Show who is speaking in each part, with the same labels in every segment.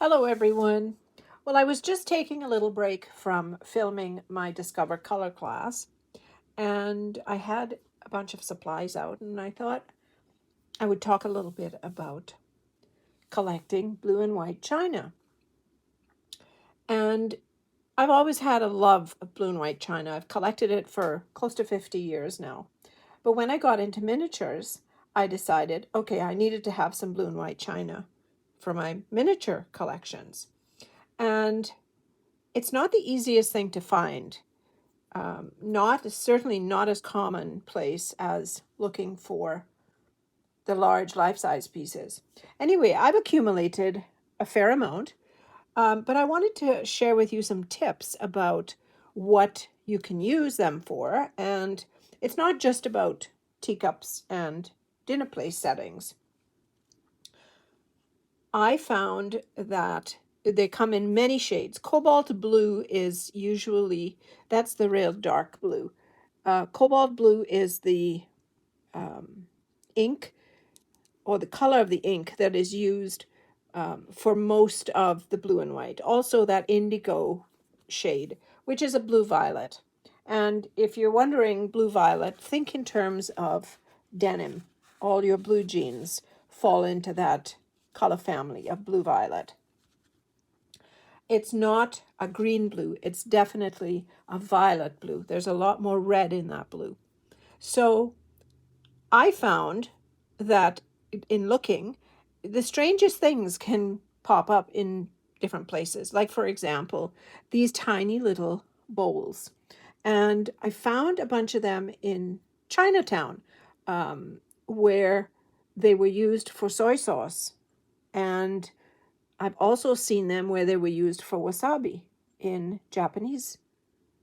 Speaker 1: Hello, everyone. Well, I was just taking a little break from filming my Discover Color class, and I had a bunch of supplies out, and I thought I would talk a little bit about collecting blue and white china. And I've always had a love of blue and white china. I've collected it for close to 50 years now. But when I got into miniatures, I decided, okay, I needed to have some blue and white china for my miniature collections. And it's not the easiest thing to find. Certainly not as commonplace as looking for the large life-size pieces. Anyway, I've accumulated a fair amount, but I wanted to share with you some tips about what you can use them for. And it's not just about teacups and dinner place settings. I found that they come in many shades. Cobalt blue is usually, that's the real dark blue. Cobalt blue is the ink or the color of the ink that is used for most of the blue and white. Also that indigo shade, which is a blue violet. And if you're wondering blue violet, think in terms of denim. All your blue jeans fall into that color family of blue violet. It's not a green blue. It's definitely a violet blue. There's a lot more red in that blue. So I found that in looking, the strangest things can pop up in different places. Like, for example, these tiny little bowls. And I found a bunch of them in Chinatown, where they were used for soy sauce. And I've also seen them where they were used for wasabi in Japanese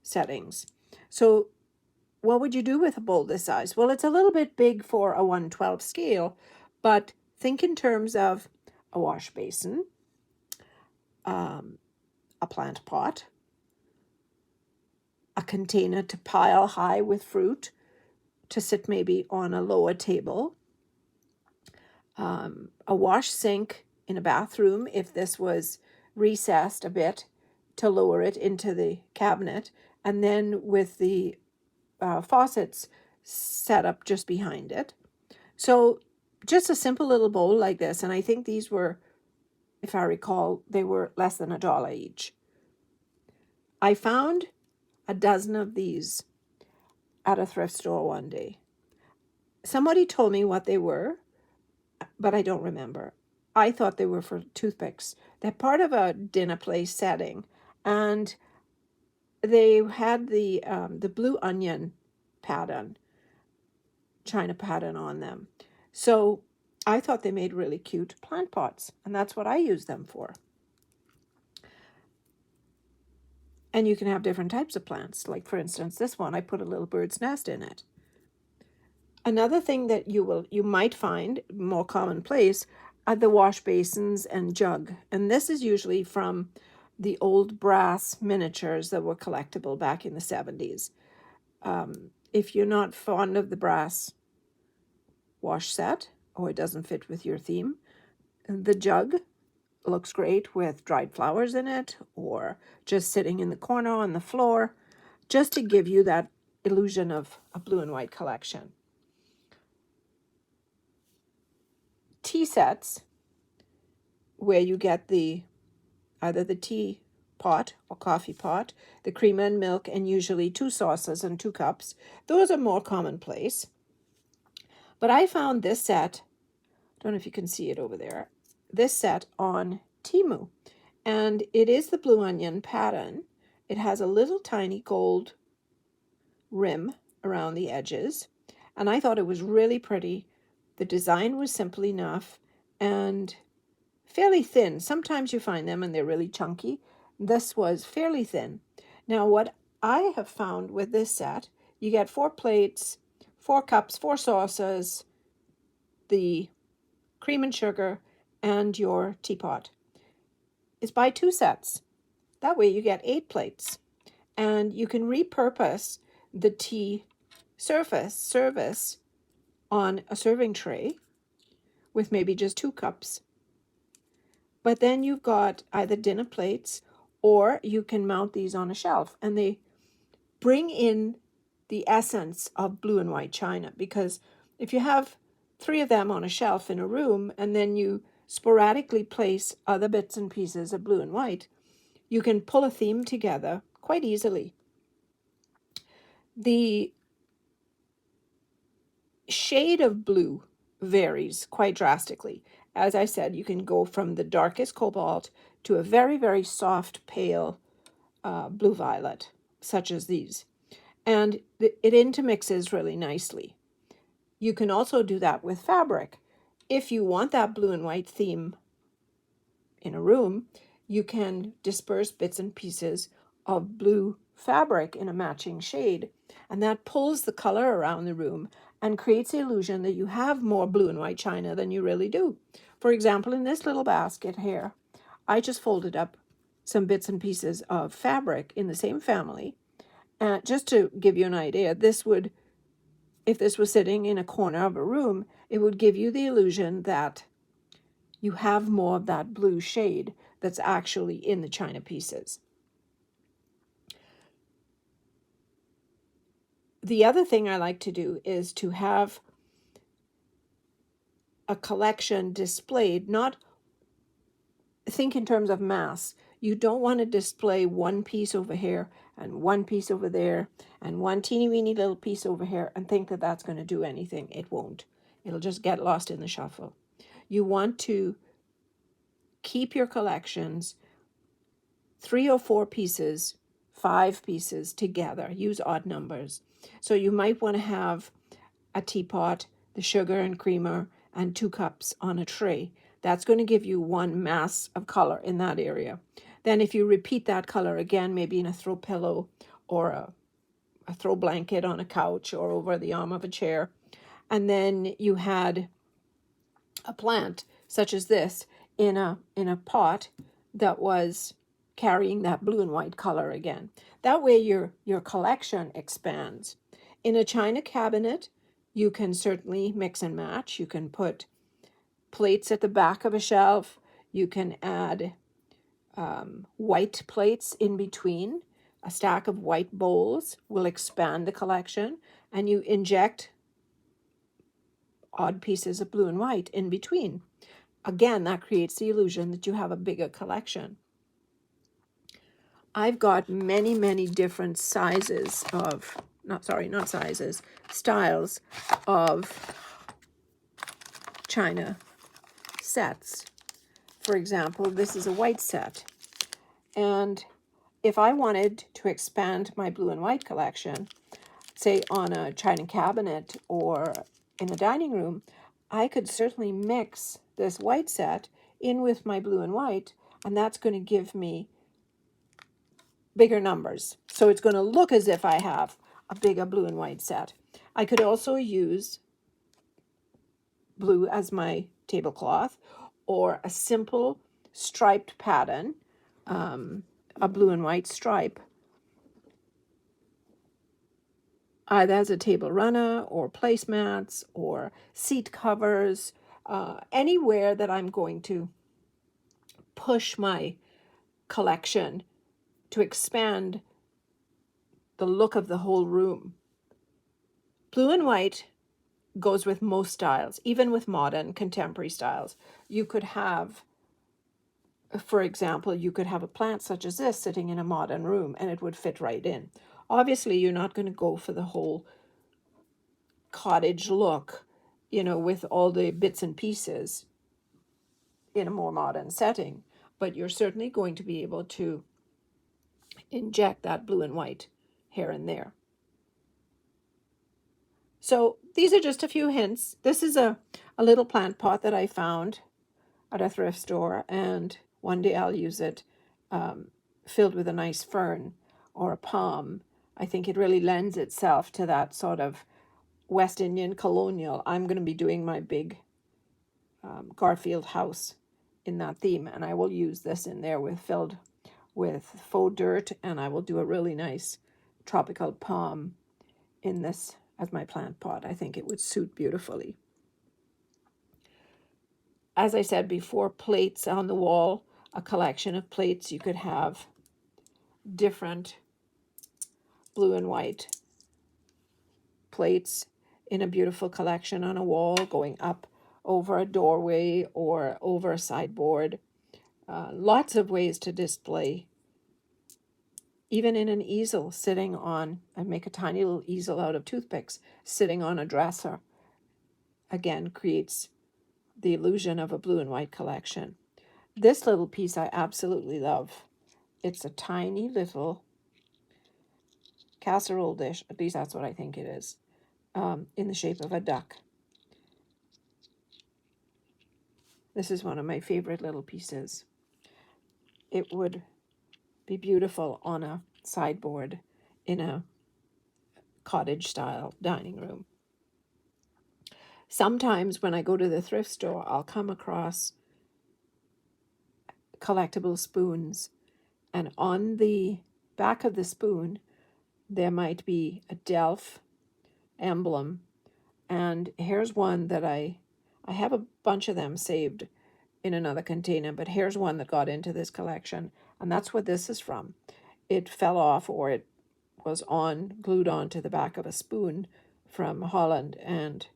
Speaker 1: settings. So what would you do with a bowl this size? Well, it's a little bit big for a 1/12 scale, but think in terms of a wash basin, a plant pot, a container to pile high with fruit, to sit maybe on a lower table, a wash sink in a bathroom if this was recessed a bit to lower it into the cabinet, and then with the faucets set up just behind it. So just a simple little bowl like this, and I think these were, if I recall, they were less than $1 each. I found a dozen of these at a thrift store one day. Somebody told me what they were, but I don't remember. I thought they were for toothpicks. They're part of a dinner place setting, and they had the blue onion pattern, china pattern on them. So I thought they made really cute plant pots, and that's what I use them for. And you can have different types of plants. Like, for instance, this one, I put a little bird's nest in it. Another thing that you might find more commonplace are the wash basins and jug. And this is usually from the old brass miniatures that were collectible back in the 70s. If you're not fond of the brass wash set, or it doesn't fit with your theme, the jug looks great with dried flowers in it, or just sitting in the corner on the floor, just to give you that illusion of a blue and white collection. Tea sets, where you get either the tea pot or coffee pot, the cream and milk, and usually 2 saucers and 2 cups. Those are more commonplace. But I found this set, I don't know if you can see it over there, this set on Temu. And it is the blue onion pattern. It has a little tiny gold rim around the edges. And I thought it was really pretty. The design was simple enough and fairly thin. Sometimes you find them and they're really chunky. This was fairly thin. Now, what I have found with this set, you get 4 plates, 4 cups, 4 saucers, the cream and sugar, and your teapot. Is buy 2 sets. That way you get 8 plates. And you can repurpose the tea service on a serving tray with maybe just 2 cups. But then you've got either dinner plates, or you can mount these on a shelf, and they bring in the essence of blue and white china, because if you have 3 of them on a shelf in a room and then you sporadically place other bits and pieces of blue and white, you can pull a theme together quite easily. The shade of blue varies quite drastically. As I said, you can go from the darkest cobalt to a very, very soft, pale blue violet, such as these. And it intermixes really nicely. You can also do that with fabric. If you want that blue and white theme in a room, you can disperse bits and pieces of blue fabric in a matching shade, and that pulls the color around the room and creates the illusion that you have more blue and white china than you really do. For example, in this little basket here, I just folded up some bits and pieces of fabric in the same family. Just to give you an idea, this would, if this was sitting in a corner of a room, it would give you the illusion that you have more of that blue shade that's actually in the china pieces. The other thing I like to do is to have a collection displayed, not think in terms of mass. You don't want to display one piece over here and one piece over there and one teeny weeny little piece over here and think that that's going to do anything. It won't. It'll just get lost in the shuffle. You want to keep your collections 3 or 4 pieces, 5 pieces together. Use odd numbers. So you might want to have a teapot, the sugar and creamer, and 2 cups on a tray. That's going to give you one mass of color in that area. Then if you repeat that color again, maybe in a throw pillow or a throw blanket on a couch or over the arm of a chair, and then you had a plant such as this in a pot that was carrying that blue and white color again. That way your collection expands. In a china cabinet, you can certainly mix and match. You can put plates at the back of a shelf. You can add white plates in between. A stack of white bowls will expand the collection, and you inject odd pieces of blue and white in between. Again, that creates the illusion that you have a bigger collection. I've got many, many different sizes of, styles of china sets. For example, this is a white set. And if I wanted to expand my blue and white collection, say on a china cabinet or in a dining room, I could certainly mix this white set in with my blue and white, and that's going to give me bigger numbers. So it's going to look as if I have a bigger blue and white set. I could also use blue as my tablecloth, or a simple striped pattern, a blue and white stripe, either as a table runner or placemats or seat covers, anywhere that I'm going to push my collection to expand the look of the whole room. Blue and white goes with most styles, even with modern contemporary styles. You could have, for example, you could have a plant such as this sitting in a modern room and it would fit right in. Obviously, you're not going to go for the whole cottage look, with all the bits and pieces in a more modern setting, but you're certainly going to be able to inject that blue and white here and there. So these are just a few hints. This is a little plant pot that I found at a thrift store, and one day I'll use it filled with a nice fern or a palm. I think it really lends itself to that sort of West Indian Colonial. I'm going to be doing my big Garfield house in that theme, and I will use this in there filled with faux dirt, and I will do a really nice tropical palm in this as my plant pot. I think it would suit beautifully. as I said before, plates on the wall, a collection of plates. You could have different blue and white plates in a beautiful collection on a wall, going up over a doorway or over a sideboard. Lots of ways to display, even in an easel sitting on, I make a tiny little easel out of toothpicks, sitting on a dresser. Again, creates the illusion of a blue and white collection. This little piece I absolutely love. It's a tiny little casserole dish, at least that's what I think it is, in the shape of a duck. This is one of my favorite little pieces. It would be beautiful on a sideboard in a cottage style dining room. Sometimes when I go to the thrift store, I'll come across collectible spoons, and on the back of the spoon there might be a Delft emblem. And here's one that I have a bunch of them saved in another container, but here's one that got into this collection, and that's what this is from. It fell off, or it was glued onto the back of a spoon from Holland, and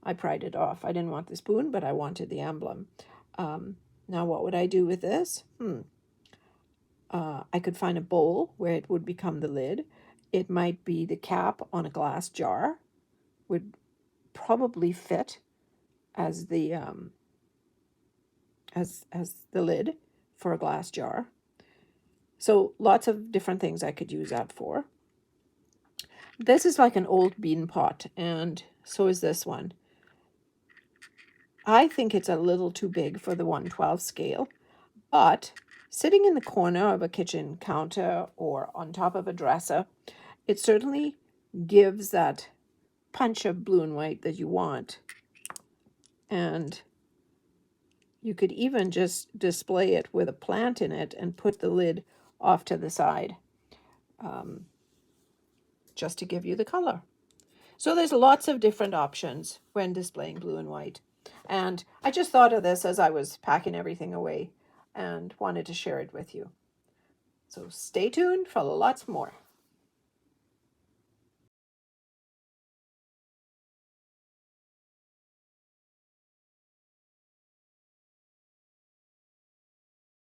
Speaker 1: I pried it off. I didn't want the spoon, but I wanted the emblem. Now what would I do with this? I could find a bowl where it would become the lid. It might be the cap on a glass jar, would probably fit as the as the lid for a glass jar. So lots of different things I could use that for. This is like an old bean pot, and so is this one. I think it's a little too big for the 1/12 scale, but sitting in the corner of a kitchen counter or on top of a dresser, it certainly gives that punch of blue and white that you want. And you could even just display it with a plant in it and put the lid off to the side, just to give you the color. So there's lots of different options when displaying blue and white. And I just thought of this as I was packing everything away and wanted to share it with you. So stay tuned for lots more.